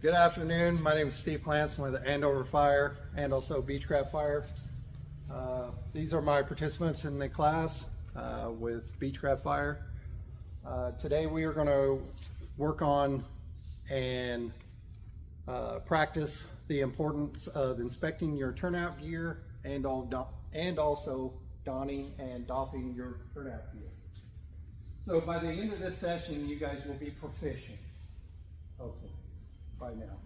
Good afternoon. My name is Steve Plants. I'm with the Andover Fire and also Beechcraft Fire. These are my participants in the class with Beechcraft Fire. Today we are going to work on and practice the importance of inspecting your turnout gear and also donning and doffing your turnout gear. So by the end of this session, you guys will be proficient, hopefully, by now.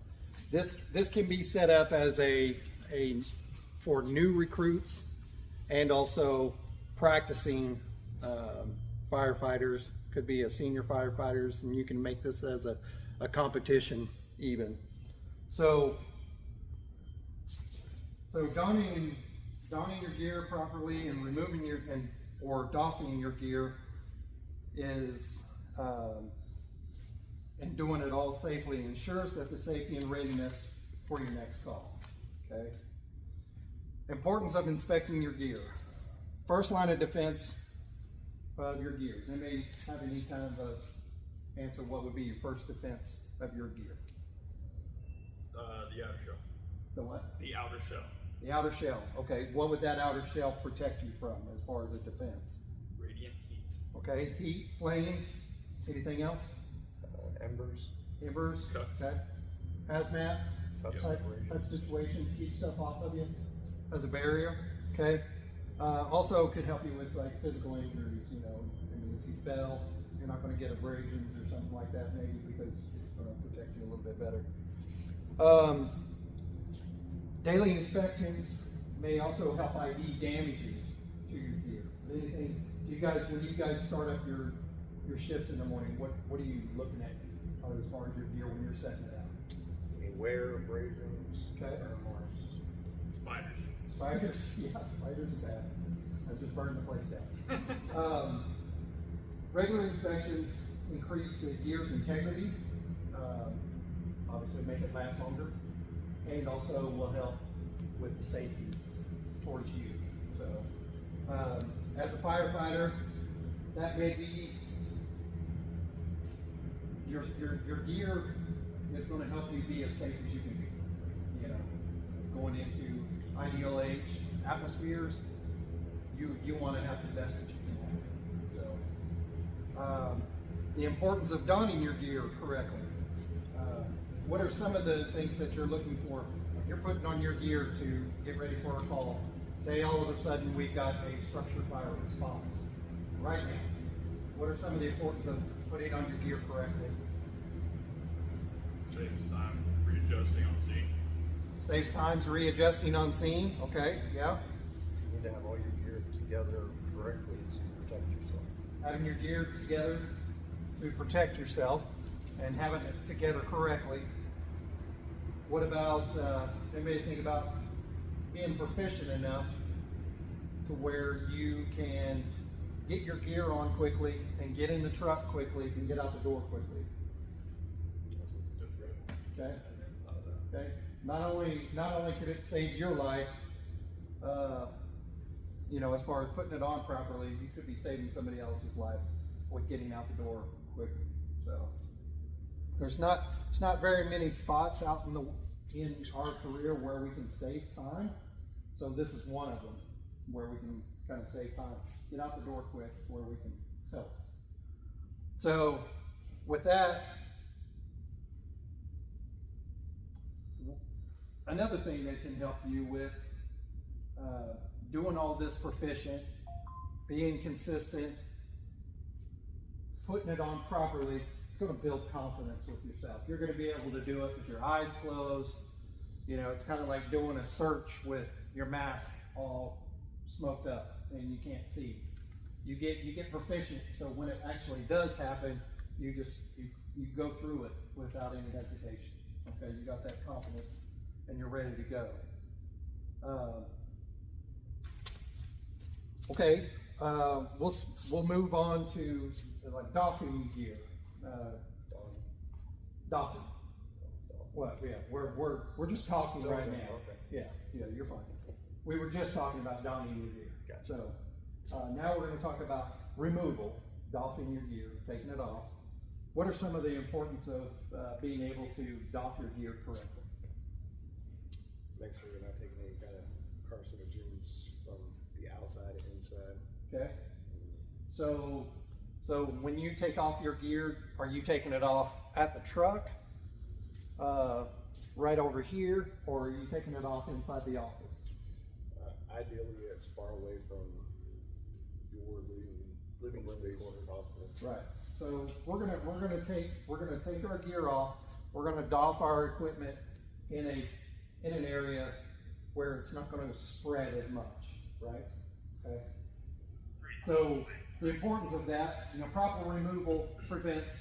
This can be set up as for new recruits and also practicing firefighters. Could be a senior firefighters, and you can make this as a competition even. So donning your gear properly and removing or doffing your gear is and doing it all safely ensures that the safety and readiness for your next call. Okay. Importance of inspecting your gear. First line of defense of your gear. Anybody have any kind of a answer? What would be your first defense of your gear? The outer shell. The what? The outer shell. The outer shell. Okay. What would that outer shell protect you from as far as a defense? Radiant heat. Okay. Heat, flames. Anything else? Embers. Embers. Cuts. Okay. Hazmat. Cuts. Type situations, keep stuff off of you as a barrier. Okay. Also could help you with like physical injuries. You know, I mean, if you fell, you're not going to get abrasions or something like that, maybe, because it's going to protect you a little bit better. Daily inspections may also help ID damages to your gear. Anything? Do you guys, when you guys start up your shifts in the morning, what are you looking at as far as your gear when you're setting it out? Any wear, abrasions, Okay. burn marks. Spiders. Spiders, yeah, spiders are bad. I just burned the place down. Regular inspections increase the gear's integrity, obviously make it last longer, and also will help with the safety towards you. So, as a firefighter, that may be your gear is going to help you be as safe as you can be. You know, going into ideal age atmospheres, you want to have the best that you can have. So, the importance of donning your gear correctly. What are some of the things that you're looking for? You're putting on your gear to get ready for a call. Say all of a sudden we've got a structured fire response right now. What are some of the importance of putting on your gear correctly? Saves time readjusting on scene. Saves times readjusting on scene. Okay, yeah. You need to have all your gear together correctly to protect yourself. Having your gear together to protect yourself and having it together correctly. What about, anybody think about being proficient enough to where you can get your gear on quickly and get in the truck quickly and get out the door quickly? That's right. Okay. Okay. Not only could it save your life, you know, as far as putting it on properly, you could be saving somebody else's life with getting out the door quickly. So there's not very many spots out in our career where we can save time. So this is one of them where we can kind of save time. Get out the door quick where we can help. So with that, another thing that can help you with doing all this proficient, being consistent, putting it on properly, it's going to build confidence with yourself. You're going to be able to do it with your eyes closed. You know, it's kind of like doing a search with your mask all smoked up and you can't see. You get proficient, so when it actually does happen, you go through it without any hesitation. Okay, you got that confidence and you're ready to go. Okay, we'll move on to like doffing gear. Doffing. What? Yeah, we're just talking right now. Okay. Yeah, you're fine. We were just talking about donning your gear. Gotcha. So now we're going to talk about removal, doffing your gear, taking it off. what are some of the importance of being able to doff your gear correctly? Make sure you're not taking any kind of carcinogens from the outside and inside. Okay. So when you take off your gear, are you taking it off at the truck, right over here, or are you taking it off inside the office? Ideally, it's far away from your living space as possible. Right. So we're gonna take our gear off. We're gonna doff our equipment in an area where it's not gonna spread as much, right? Okay. So the importance of that, proper removal prevents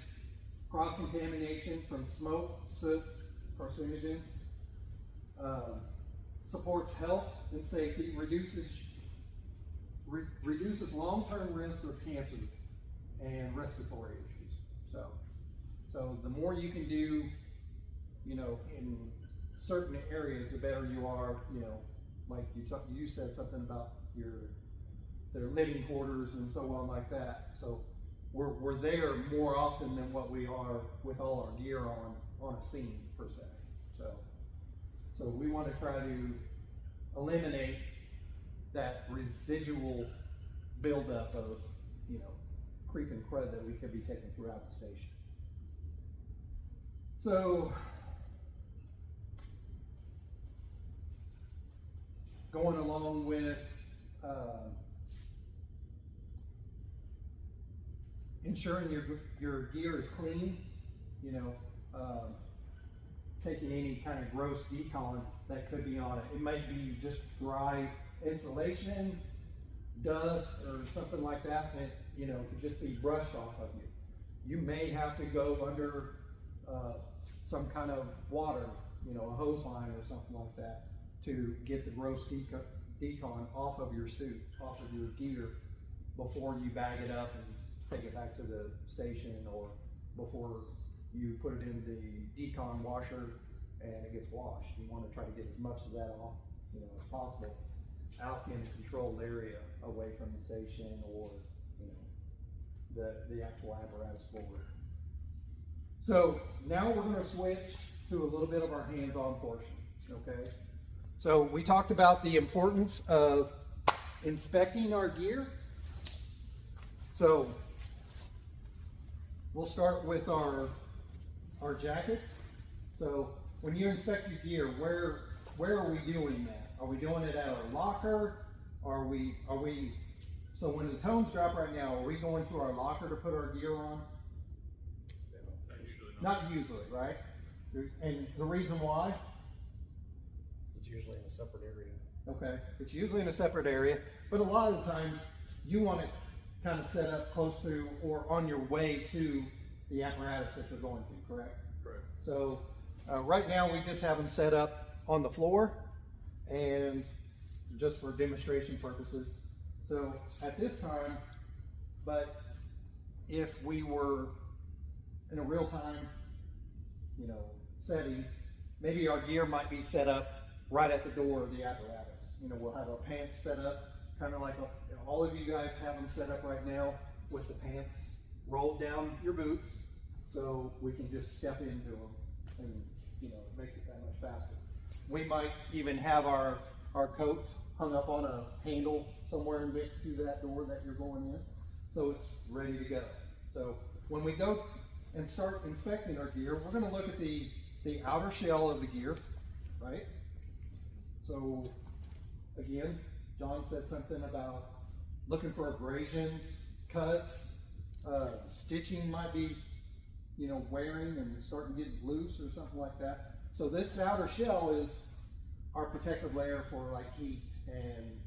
cross-contamination from smoke, soot, carcinogens, supports health and safety, reduces long-term risks of cancer and respiratory issues. So the more you can do, in certain areas, the better you are. Like you said something about their living quarters and so on like that. So we're there more often than what we are with all our gear on a scene per se. So we want to try to eliminate that residual buildup of creep and crud that we could be taking throughout the station. So going along with ensuring your gear is clean, taking any kind of gross decon that could be on it. It might be just dry insulation, dust, or something like that, and it could just be brushed off of you. You may have to go under some kind of water, a hose line or something like that, to get the gross decon off of your suit, off of your gear, before you bag it up and take it back to the station, or before you put it in the decon washer and it gets washed. You want to try to get as much of that off, as possible, out in a controlled area away from the station or, the actual apparatus floor. So now we're going to switch to a little bit of our hands-on portion, okay? So we talked about the importance of inspecting our gear. So we'll start with our jackets. So when you inspect your gear, where are we doing that? Are we doing it at our locker? So when the tones drop right now, are we going to our locker to put our gear on? Usually Not usually, right? And the reason why? It's usually in a separate area. Okay, it's usually in a separate area, but a lot of the times you want it kind of set up close to or on your way to the apparatus that you're going to, correct? Correct. So right now we just have them set up on the floor and just for demonstration purposes. So at this time, but if we were in a real time, setting, maybe our gear might be set up right at the door of the apparatus. We'll have our pants set up, kind of like all of you guys have them set up right now with the pants rolled down your boots, so we can just step into them, and it makes it that much faster. We might even have our coats hung up on a handle somewhere next to that door that you're going in, so it's ready to go. So when we go and start inspecting our gear, we're going to look at the outer shell of the gear, right? So again, John said something about looking for abrasions, cuts, stitching might be, wearing and starting to get loose or something like that. So this outer shell is our protective layer for like heat and,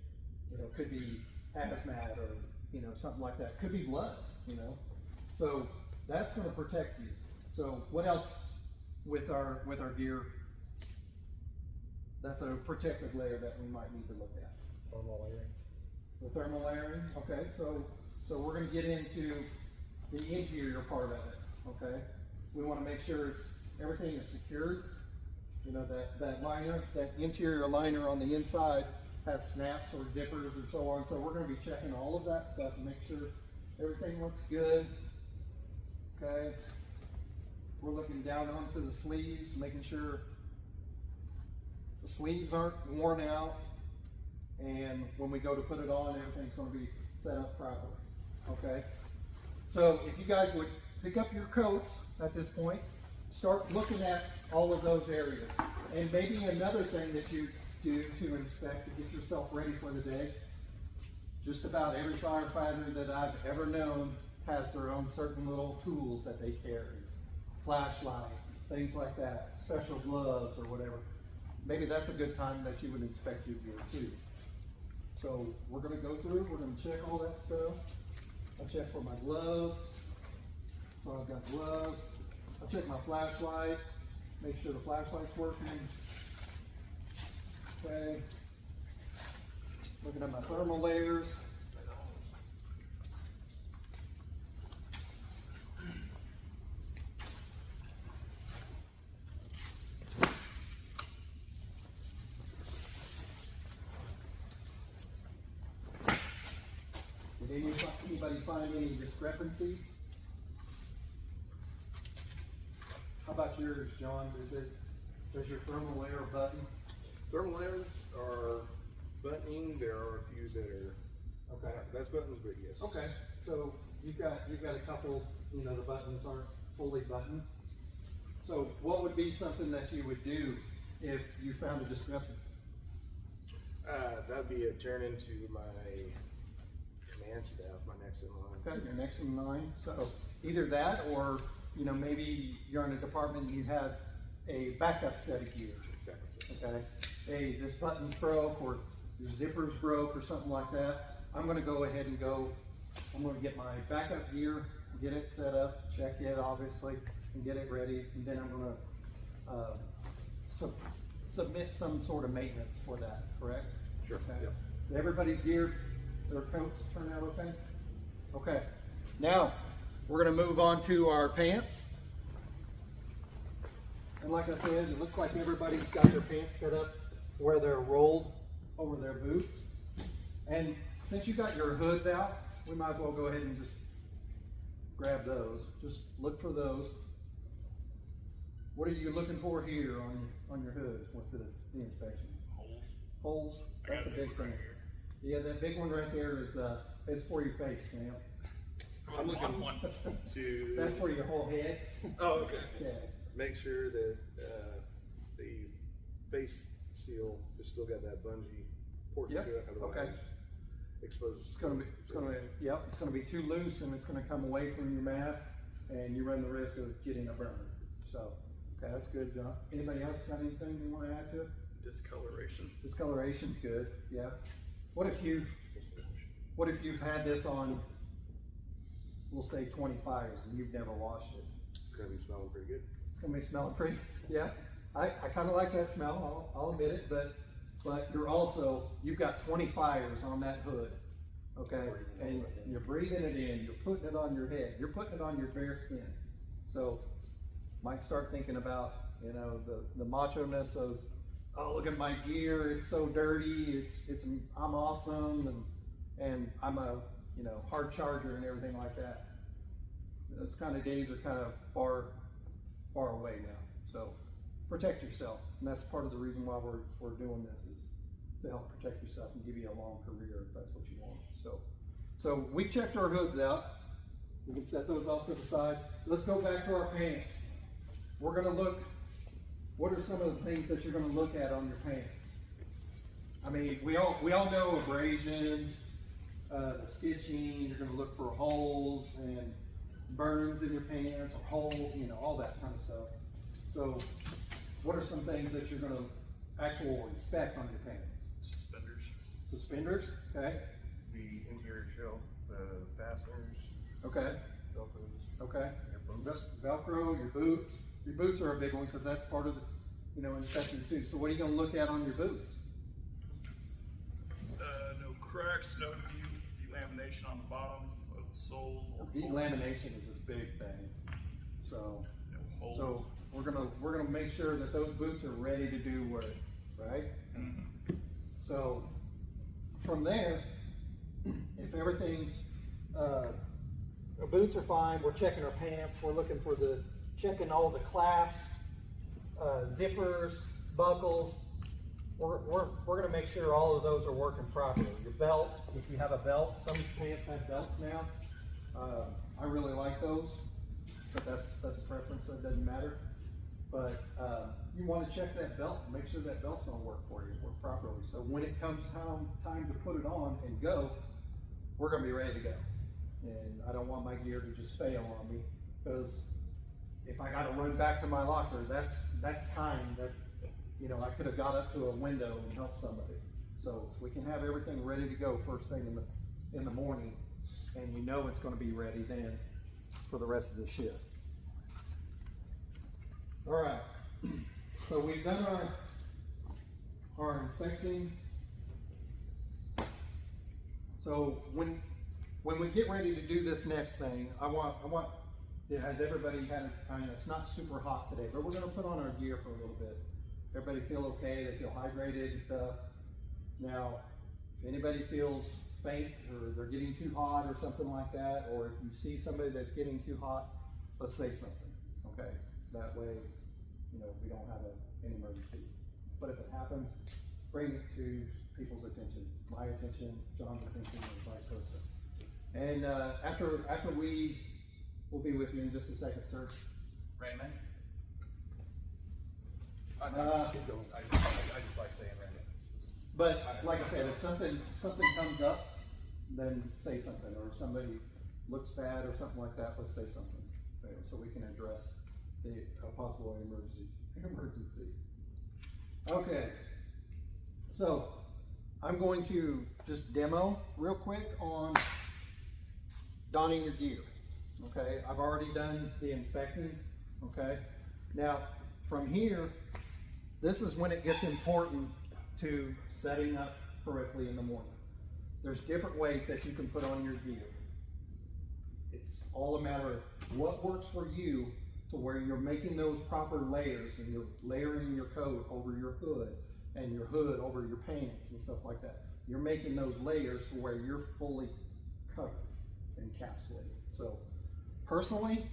could be hazmat or, something like that. Could be blood, So that's going to protect you. So what else with our gear? That's a protective layer that we might need to look at. Thermal layering. The thermal layering, okay, so we're going to get into the interior part of it, okay? We want to make sure everything is secured. That liner, that interior liner on the inside has snaps or zippers or so on. So we're going to be checking all of that stuff and make sure everything looks good, okay? We're looking down onto the sleeves, making sure the sleeves aren't worn out. And when we go to put it on, everything's gonna be set up properly, okay? So if you guys would pick up your coats at this point, start looking at all of those areas. And maybe another thing that you do to inspect to get yourself ready for the day, just about every firefighter that I've ever known has their own certain little tools that they carry. Flashlights, things like that, special gloves or whatever. Maybe that's a good time that you would inspect your gear too. So we're gonna go through, we're gonna check all that stuff. I'll check for my gloves. So I've got gloves. I'll check my flashlight, make sure the flashlight's working. Okay. Looking at my thermal layers. Did anybody find any discrepancies? How about yours, John? Does your thermal layer button? Thermal layers are buttoning. There are a few that are, Okay. that's buttons, but yes. Okay. So you've got a couple, the buttons aren't fully buttoned. So what would be something that you would do if you found a discrepancy? That'd be a turn into my command staff, my next in line. Okay, you're next in line. So either that or, maybe you're in a department and you have a backup set of gear. Okay. Hey, this button's broke or your zipper's broke or something like that. I'm gonna go ahead and I'm gonna get my backup gear, get it set up, check it obviously, and get it ready. And then I'm gonna submit some sort of maintenance for that, correct? Sure. Okay. Yep. Everybody's gear, their coats turn out okay? Okay. Now, we're gonna move on to our pants. And like I said, it looks like everybody's got their pants set up where they're rolled over their boots. And since you got your hoods out, we might as well go ahead and just grab those. Just look for those. What are you looking for here on your hoods with the inspection? Holes. Holes, I that's a got this big one thing. right here. Yeah, that big one right there is, it's for your face, Sam. I'm looking on one. to. That's for your whole head. Oh, okay. Yeah. Make sure that the face seal has still got that bungee portion Yep, to it, otherwise okay. exposed. It's gonna be too loose and it's gonna come away from your mask and you run the risk of getting a burn. So, okay, that's good, John. Anybody else got anything you wanna add to it? Discoloration. Discoloration's good, yeah. What if you've had this on, we'll say 20 fires and you've never washed it? It's gonna be smelling pretty good. It's gonna be smelling pretty, yeah. I kinda like that smell, I'll admit it, but you've got 20 fires on that hood, okay? And you're breathing it in, you're putting it on your head, you're putting it on your bare skin. So, might start thinking about, the macho-ness of, oh, look at my gear, it's so dirty, I'm awesome, and I'm a, hard charger and everything like that. Those kind of days are kind of far away now. So protect yourself, and that's part of the reason why we're doing this, is to help protect yourself and give you a long career if that's what you want. So we checked our hoods out. We can set those off to the side. Let's go back to our pants. We're gonna look. What are some of the things that you're gonna look at on your pants? I mean, we all know abrasions, the stitching. You're gonna look for holes and burns in your pants, or holes, all that kind of stuff. So, what are some things that you're gonna actually inspect on your pants? Suspenders. Suspenders, okay, The interior shell, the fasteners, okay, Velcros, okay. your boots. Velcro, your boots. Your boots are a big one because that's part of the, inspection too. So what are you gonna look at on your boots? No cracks, no delamination on the bottom of the soles or holes. Delamination is a big thing. So, No holes. so we're gonna make sure that those boots are ready to do work, right? Mhm. So from there, if everything's, our boots are fine, we're checking our pants, we're looking for the checking all the clasps, zippers, buckles. We're gonna make sure all of those are working properly. Your belt, if you have a belt, some pants have belts now. I really like those, but that's a preference, so it doesn't matter. But you want to check that belt and make sure that belt's gonna work for you, work properly. So when it comes time to put it on and go, we're gonna be ready to go. And I don't want my gear to just fail on me, because if I gotta run back to my locker, that's time that, you know, I could have got up to a window and helped somebody. So we can have everything ready to go first thing in the morning, and you know it's gonna be ready then for the rest of the shift. All right, so we've done our inspecting. So when we get ready to do this next thing, I want, has everybody had, I mean, it's not super hot today, but we're gonna put on our gear for a little bit. Everybody feel okay, they feel hydrated and stuff. Now, if anybody feels faint or they're getting too hot or something like that, or if you see somebody that's getting too hot, let's say something, okay? That way, you know, we don't have an emergency. But if it happens, bring it to people's attention, my attention, John's attention, and vice versa. And after we'll be with you in just a second, sir. Raymond? I just like saying Randy. But like I said, if something comes up, then say something, or somebody looks bad or something like that, let's say something, okay, so we can address a possible emergency. Okay, so I'm going to just demo real quick on donning your gear. Okay, I've already done the inspecting. Okay, now from here, this is when it gets important to setting up correctly in the morning. There's different ways that you can put on your gear. It's all a matter of what works for you, to where you're making those proper layers, and you're layering your coat over your hood and your hood over your pants and stuff like that. You're making those layers to where you're fully covered and encapsulated. So personally,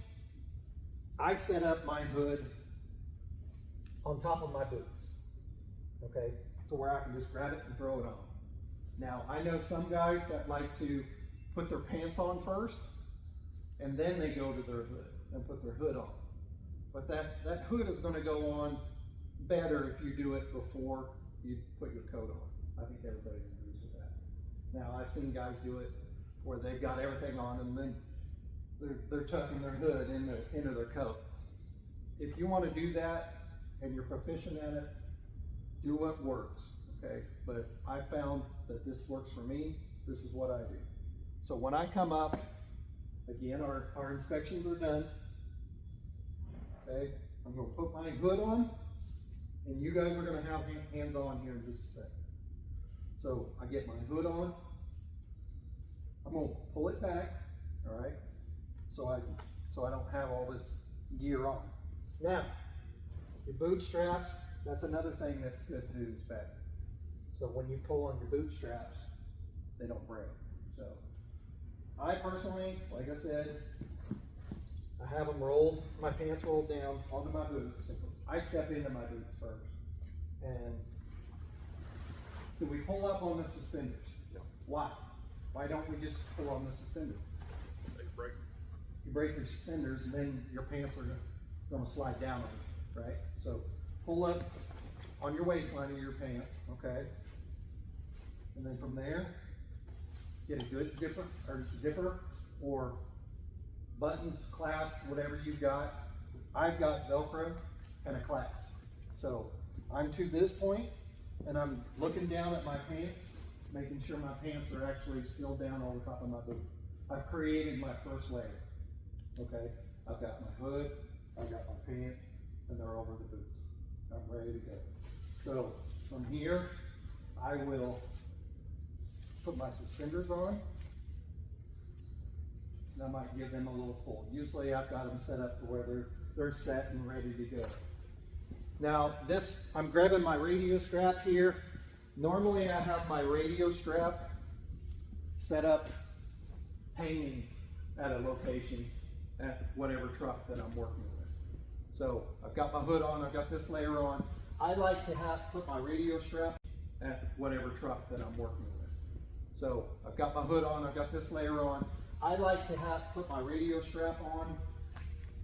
I set up my hood on top of my boots, okay, to where I can just grab it and throw it on. Now, I know some guys that like to put their pants on first, and then they go to their hood and put their hood on. But that hood is going to go on better if you do it before you put your coat on. I think everybody agrees with that. Now, I've seen guys do it where they've got everything on, and then they're tucking their hood into their coat. If you want to do that and you're proficient at it, do what works, okay? But I found that this works for me. This is what I do. So when I come up, again, our inspections are done. Okay, I'm going to put my hood on, and you guys are going to have hands on here in just a second. So I get my hood on. I'm going to pull it back, all right, so I don't have all this gear on. Now, your bootstraps, that's another thing that's good to inspect. So when you pull on your bootstraps, they don't break. So I personally, like I said, I have them rolled, my pants rolled down onto my boots. I step into my boots first. And do we pull up on the suspenders? No. Why? Why don't we just pull on the suspenders? They break. You break your suspenders, and then your pants are going to slide down on you, right? So pull up on your waistline of your pants, okay? And then from there, get a good zipper or buttons, clasp, whatever you've got. I've got Velcro and a clasp. So I'm to this point, and I'm looking down at my pants, making sure my pants are actually still down on the top of my boot. I've created my first layer, okay? I've got my hood, I've got my pants, and they're over the boots. I'm ready to go. So from here, I will put my suspenders on. I might give them a little pull. Usually I've got them set up to where they're set and ready to go. Now this, I'm grabbing my radio strap here. Normally I have my radio strap set up hanging at a location at whatever truck that I'm working with. So I've got my hood on, I've got this layer on. I like to put my radio strap at whatever truck that I'm working with. So I've got my hood on, I've got this layer on. I like to put my radio strap on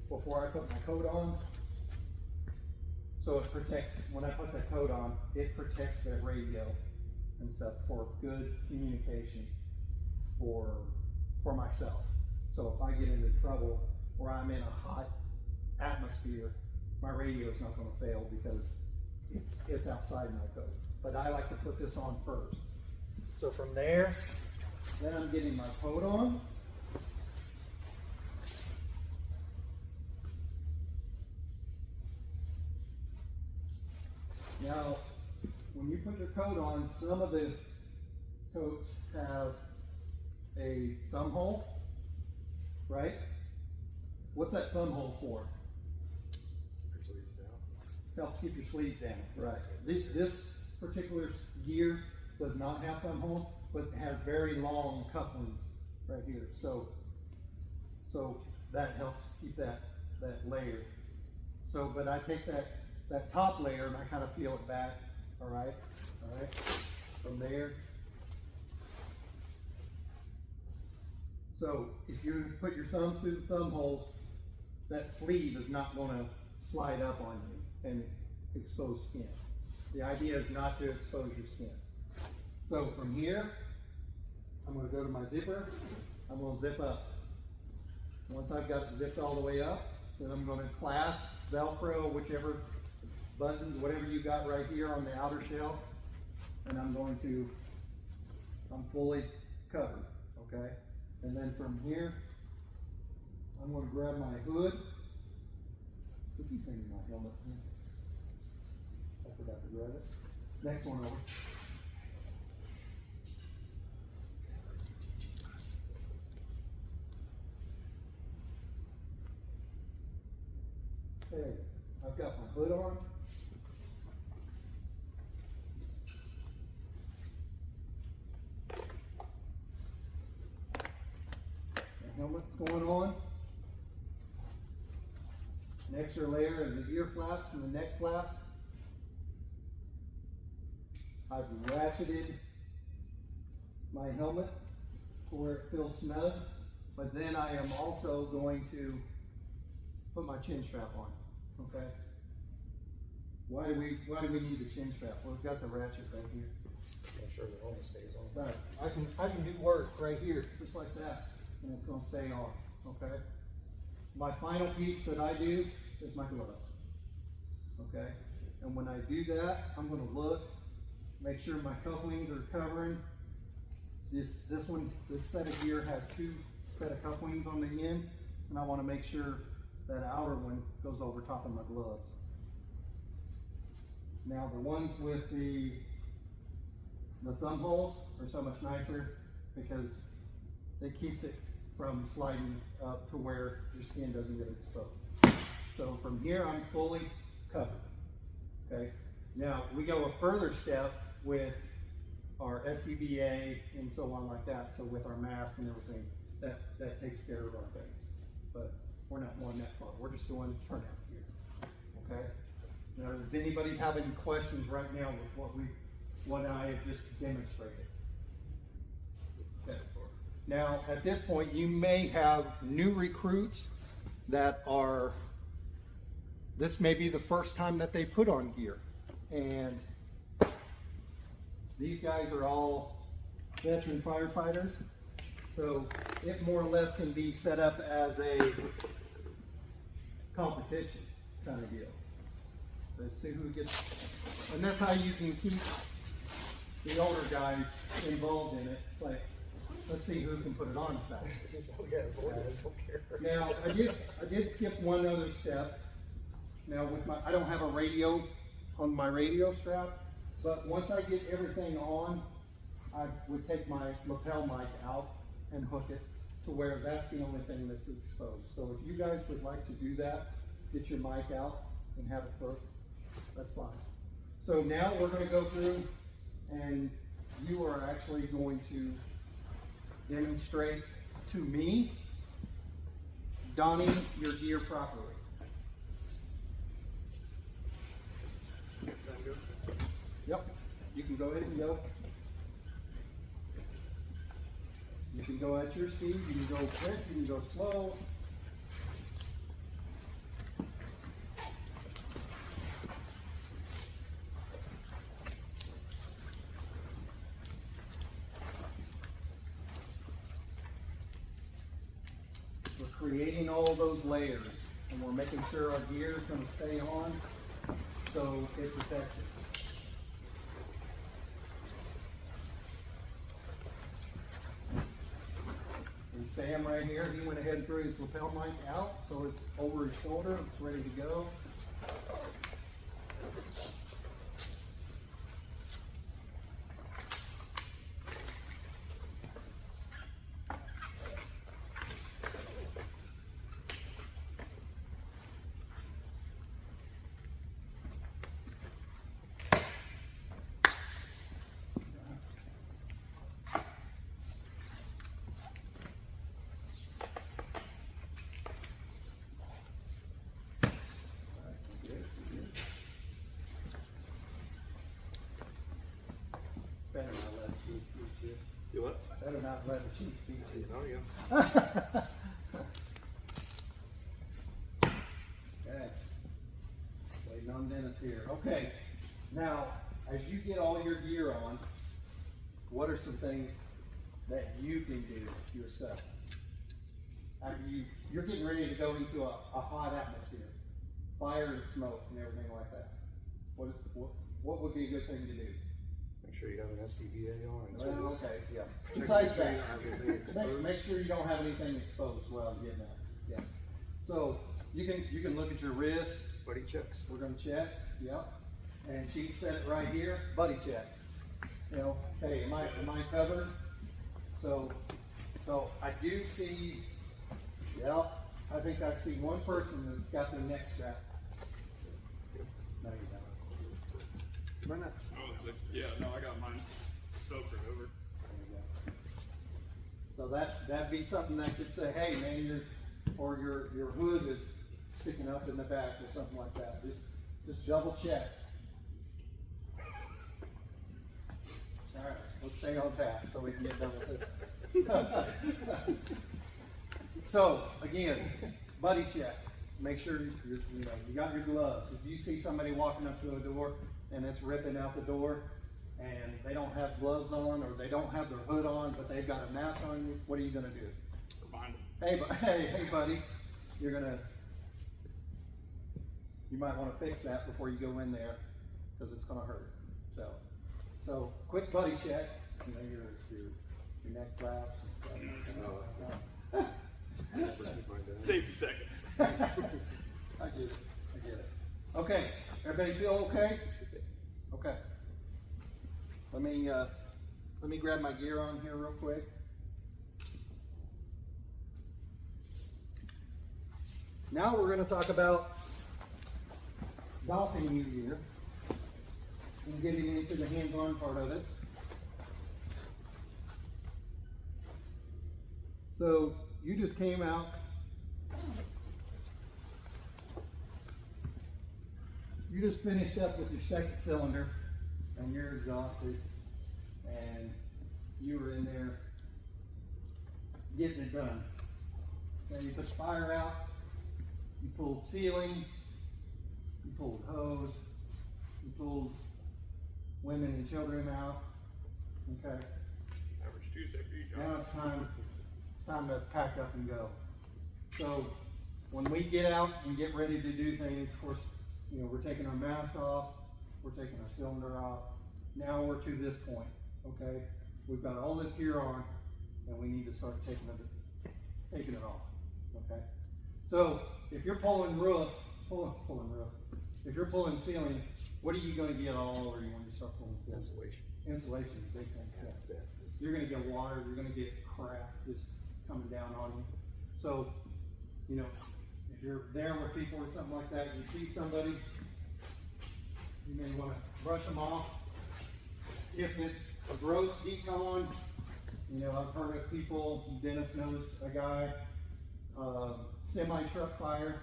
before I put my coat on. So it protects, when I put that coat on, it protects that radio and stuff for good communication for myself. So if I get into trouble or I'm in a hot atmosphere, my radio is not going to fail because it's outside my coat. But I like to put this on first. So from there, then I'm getting my coat on. Now, when you put your coat on, some of the coats have a thumb hole, right? What's that thumb hole for? Keep your sleeves down. Helps keep your sleeves down, right? This particular gear does not have thumb hole, but it has very long cufflinks right here. So that helps keep that layer. So, but I take that top layer and I kind of peel it back, all right, from there. So if you put your thumbs through the thumb hole, that sleeve is not going to slide up on you and expose skin. The idea is not to expose your skin. So from here, I'm going to go to my zipper. I'm going to zip up. Once I've got it zipped all the way up, then I'm going to clasp, Velcro, whichever buttons, whatever you got right here on the outer shell, and I'm fully covered, okay? And then from here, I'm going to grab my hood. Put your finger in my helmet. I forgot to grab it. Next one over. Okay, I've got my hood on. My helmet's going on. An extra layer of the ear flaps and the neck flap. I've ratcheted my helmet to where it feels snug, but then I am also going to put my chin strap on, okay? Why do we need the chin strap? Well, we've got the ratchet right here. Make sure the helmet stays on. Right, I can do work right here, just like that, and it's gonna stay on, okay? My final piece that I do is my gloves, okay? And when I do that, I'm gonna look, make sure my cufflinks are covering. This set of gear has two set of cufflinks on the end, and I wanna make sure that outer one goes over top of my gloves. Now the ones with the thumb holes are so much nicer because it keeps it from sliding up to where your skin doesn't get exposed. So from here I'm fully covered, okay? Now we go a further step with our SCBA and so on like that. So with our mask and everything, that takes care of our face. But we're not going that far. We're just doing turnout here, okay? Now, does anybody have any questions right now with what I have just demonstrated? Okay. Now, at this point, you may have new recruits that this may be the first time that they put on gear. And these guys are all veteran firefighters. So it more or less can be set up as a competition kind of deal. Let's see who gets, and that's how you can keep the older guys involved in it. It's like, let's see who can put it on fast. Now, I did skip one other step. Now with I don't have a radio on my radio strap, but once I get everything on, I would take my lapel mic out and hook it to where that's the only thing that's exposed. So if you guys would like to do that, get your mic out and have it hooked, that's fine. So now we're going to go through and you are actually going to demonstrate to me donning your gear properly. Yep, you can go ahead and go. You can go at your speed, you can go quick, you can go slow. We're creating all those layers, and we're making sure our gear is going to stay on so it protects us. And Sam right here, he went ahead and threw his lapel mic out so it's over his shoulder, it's ready to go. Better not let the chief beat you. Do what? Better not let the chief beat you. Oh, yeah. Okay. Waiting on Dennis here. Okay. Now, as you get all your gear on, what are some things that you can do yourself? After you're getting ready to go into a hot atmosphere, fire and smoke and everything like that. What would be a good thing to do? Make sure you have an SCBA on. Well, okay, yeah. Check Besides sure that, you don't have anything exposed. make sure you don't have anything exposed. What I was getting at. Yeah. So you can look at your wrists. Buddy checks. We're gonna check. Yep. And Chief said it right here. Buddy check. You know, hey, am I covered? So I do see. Yep. I think I see one person that's got their neck strapped. No, you don't. Run that. Oh, yeah, no, I got mine filtered over. So that'd be something that could say, hey man, your hood is sticking up in the back or something like that. Just double check. All right, let's stay on task so we can get done with this. So again, buddy check. Make sure you got your gloves. If you see somebody walking up to a door and it's ripping out the door, and they don't have gloves on or they don't have their hood on, but they've got a mask on, what are you gonna do? Behind them. Hey buddy, you might want to fix that before you go in there because it's gonna hurt. So quick buddy check. You know your neck flaps. And stuff. Safety second. I get it. Okay, everybody feel okay? Okay. Let me grab my gear on here real quick. Now we're going to talk about doffing your gear and getting into the hands-on part of it. So you just came out. You just finished up with your second cylinder and you're exhausted and you were in there getting it done. And you put the fire out, you pulled sealing, you pulled hose, you pulled women and children out. Okay. Average Tuesday for you, John. Now it's time to pack up and go. So when we get out and get ready to do things, of course, you know, we're taking our mask off, we're taking our cylinder off. Now we're to this point, okay? We've got all this gear on, and we need to start taking it off, okay? So if you're pulling roof, if you're pulling ceiling, what are you going to get all over you when you start pulling ceiling? Insulation. Insulation is a big thing. Yeah. Death. You're going to get water, you're going to get crap just coming down on you. So, you know, if you're there with people or something like that, you see somebody, you may want to brush them off. If it's a gross decon, you know, I've heard of people, Dennis knows a guy, semi-truck fire,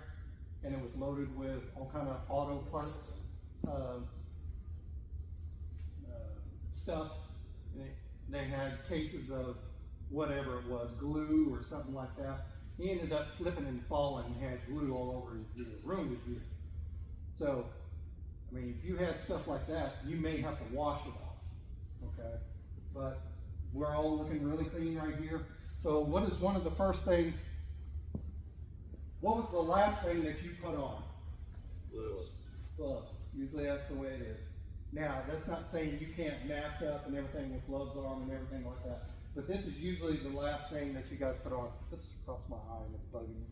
and it was loaded with all kind of auto parts. stuff, and they had cases of whatever it was, glue or something like that. He ended up slipping and falling and had glue all over his gear, ruined his gear. So, I mean, if you had stuff like that, you may have to wash it off, okay? But we're all looking really clean right here. So what is one of the first things, what was the last thing that you put on? Gloves. Gloves. Usually that's the way it is. Now, that's not saying you can't mask up and everything with gloves on and everything like that. But this is usually the last thing that you guys put on. This is across my eye and it's bugging me.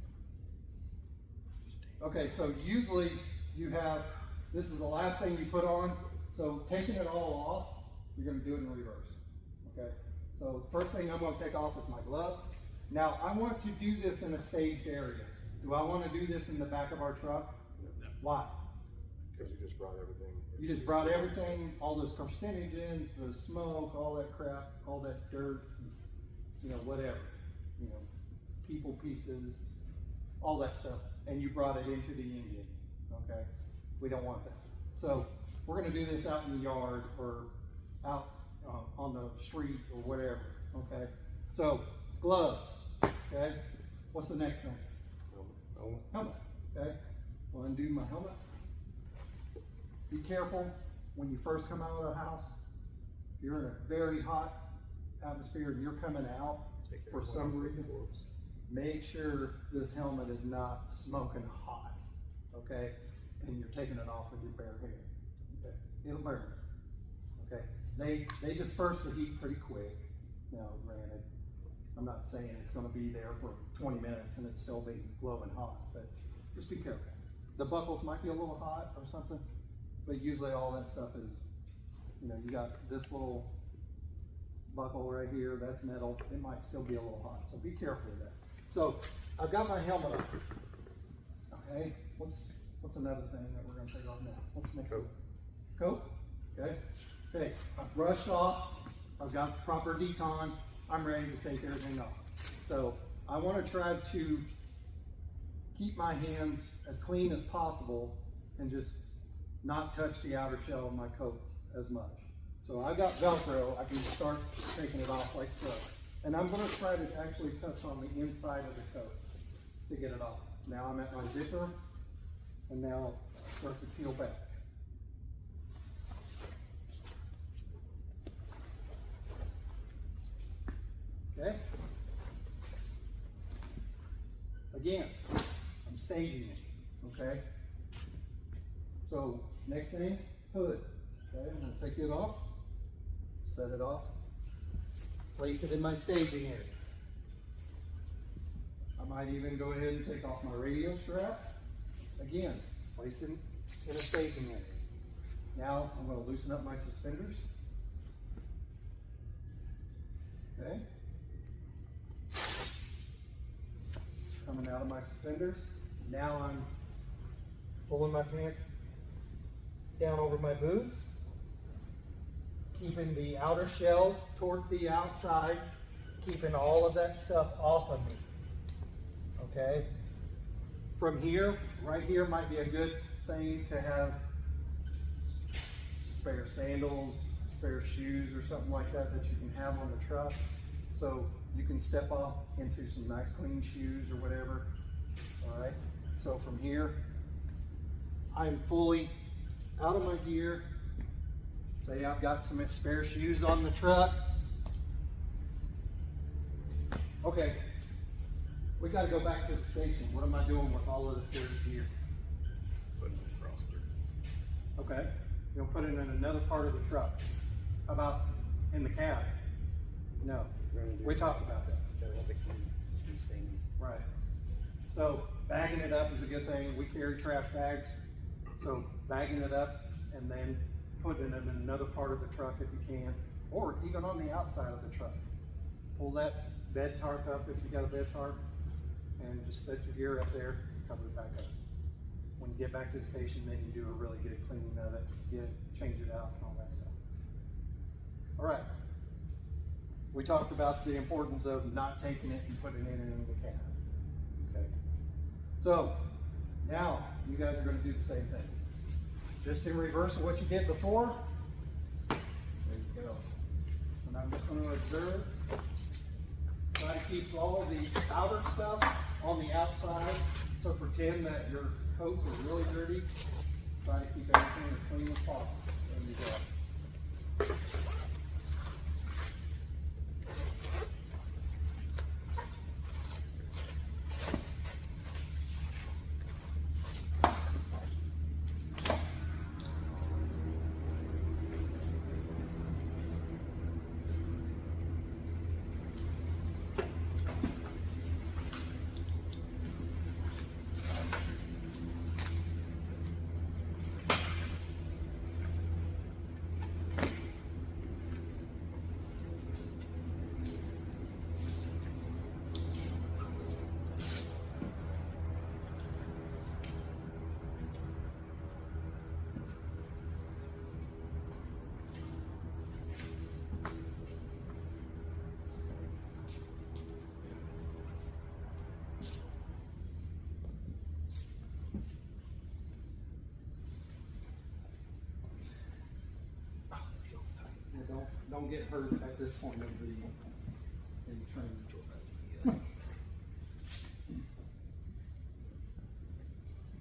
Okay, so usually you have, this is the last thing you put on. So taking it all off, you're gonna do it in reverse, okay? So first thing I'm gonna take off is my gloves. Now I want to do this in a staged area. Do I wanna do this in the back of our truck? No. Why? Because you just brought everything. You just brought everything, all those carcinogens, the smoke, all that crap, all that dirt, you know, whatever, you know, people pieces, all that stuff, and you brought it into the engine, okay? We don't want that. So we're gonna do this out in the yard or out on the street or whatever, okay? So gloves, okay? What's the next thing? Helmet, okay? I'll undo my helmet. Be careful when you first come out of the house. If you're in a very hot atmosphere and you're coming out for some reason, make sure this helmet is not smoking hot, okay? And you're taking it off with your bare hands, okay? It'll burn, okay? They disperse the heat pretty quick. Now, granted, I'm not saying it's gonna be there for 20 minutes and it's still be glowing hot, but just be careful. The buckles might be a little hot or something, but usually all that stuff is, you know, you got this little buckle right here, that's metal, it might still be a little hot, so be careful with that. So, I've got my helmet on, okay? What's another thing that we're gonna take off now? What's next? Coat. Coat, okay? Okay, I've brushed off, I've got proper decon, I'm ready to take everything off. So, I wanna try to keep my hands as clean as possible and just not touch the outer shell of my coat as much. So I got Velcro, I can start taking it off like so. And I'm gonna try to actually touch on the inside of the coat to get it off. Now I'm at my zipper, and now I start to peel back. Okay? Again, I'm staging it, okay? So, next thing, hood. Okay, I'm gonna take it off, set it off, place it in my staging area. I might even go ahead and take off my radio strap. Again, place it in a staging area. Now, I'm gonna loosen up my suspenders. Okay. Coming out of my suspenders. Now I'm pulling my pants down over my boots, keeping the outer shell towards the outside, keeping all of that stuff off of me, okay? From here, right here might be a good thing to have spare sandals, spare shoes or something like that that you can have on the truck. So you can step off into some nice clean shoes or whatever, all right? So from here, I'm fully out of my gear. Say I've got some spare shoes on the truck. Okay, we gotta go back to the station. What am I doing with all of this gear? Putting it across there. Okay, you'll put it in another part of the truck. How about in the cab? No, we talked about that. Right. So bagging it up is a good thing. We carry trash bags. So bagging it up and then putting it in another part of the truck if you can, or even on the outside of the truck. Pull that bed tarp up if you got a bed tarp, and just set your gear up there, cover it back up. When you get back to the station, then you do a really good cleaning of it, change it out and all that stuff. All right. We talked about the importance of not taking it and putting it in the cab. Okay. So now you guys are going to do the same thing. Just in reverse of what you did before. There you go. And I'm just going to observe. Try to keep all of the outer stuff on the outside. So pretend that your coats are really dirty. Try to keep everything as clean as possible. There you go. Yeah, don't get hurt at this point in the training.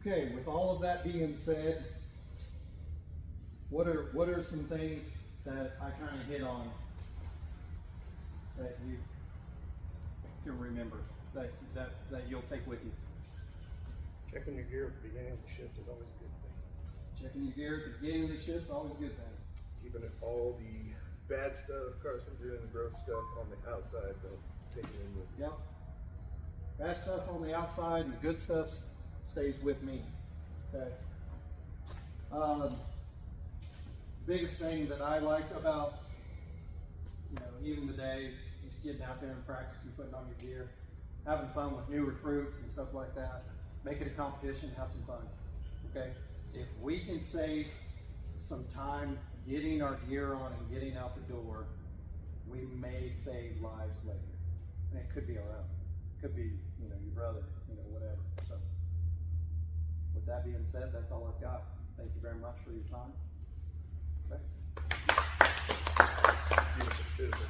Okay, with all of that being said, what are some things that I kind of hit on that you can remember that you'll take with you? Checking your gear at the beginning of the shift is always a good thing. Checking your gear at the beginning of the shift is always a good thing. Keeping it all the bad stuff, carcinogen, gross stuff on the outside, don't take it in with you. Yep. Bad stuff on the outside and good stuff stays with me. Okay. Biggest thing that I liked about, even today, just getting out there and practicing, putting on your gear, having fun with new recruits and stuff like that. Make it a competition, have some fun. Okay. If we can save some time getting our gear on and getting out the door, we may save lives later. And it could be our own. It could be, your brother, whatever. So with that being said, that's all I've got. Thank you very much for your time. Okay. Beautiful, beautiful.